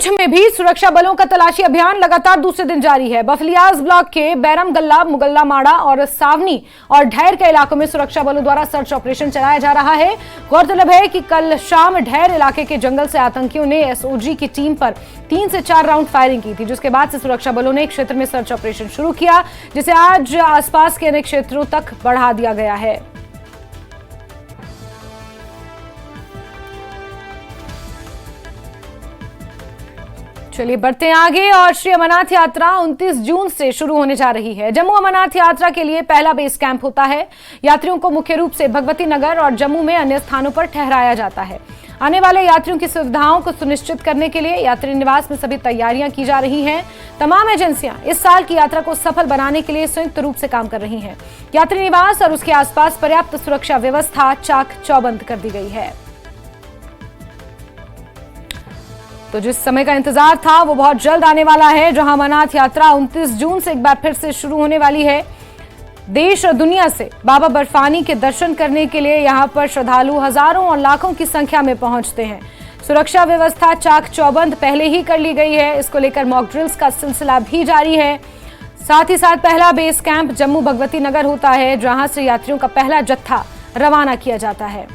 पुंछ में भी सुरक्षा बलों का तलाशी अभियान लगातार दूसरे दिन जारी है। बफलियाज ब्लॉक के बैरम गल्ला, मुगल्ला माड़ा और सावनी और ढैर के इलाकों में सुरक्षा बलों द्वारा सर्च ऑपरेशन चलाया जा रहा है। गौरतलब है कि कल शाम ढैर इलाके के जंगल से आतंकियों ने एसओजी की टीम पर 3 से 4 राउंड फायरिंग की थी, जिसके बाद से सुरक्षा बलों ने एक क्षेत्र में सर्च ऑपरेशन शुरू किया, जिसे आज आसपास के अनेक क्षेत्रों तक बढ़ा दिया गया है। चलिए बढ़ते हैं आगे और श्री अमरनाथ यात्रा 29 जून से शुरू होने जा रही है। जम्मू अमरनाथ यात्रा के लिए पहला बेस कैंप होता है। यात्रियों को मुख्य रूप से भगवती नगर और जम्मू में अन्य स्थानों पर ठहराया जाता है। आने वाले यात्रियों की सुविधाओं को सुनिश्चित करने के लिए यात्री निवास में सभी तैयारियां की जा रही हैं। तमाम एजेंसियां इस साल की यात्रा को सफल बनाने के लिए संयुक्त रूप से काम कर रही हैं। यात्री निवास और उसके आसपास पर्याप्त सुरक्षा व्यवस्था चाक चौबंद कर दी गई है। तो जिस समय का इंतजार था वो बहुत जल्द आने वाला है, जहां अमरनाथ यात्रा 29 जून से एक बार फिर से शुरू होने वाली है। देश और दुनिया से बाबा बर्फानी के दर्शन करने के लिए यहां पर श्रद्धालु हजारों और लाखों की संख्या में पहुंचते हैं। सुरक्षा व्यवस्था चाक चौबंद पहले ही कर ली गई है। इसको लेकर मॉक ड्रिल्स का सिलसिला भी जारी है। साथ ही साथ पहला बेस कैंप जम्मू भगवती नगर होता है, जहां से यात्रियों का पहला जत्था रवाना किया जाता है।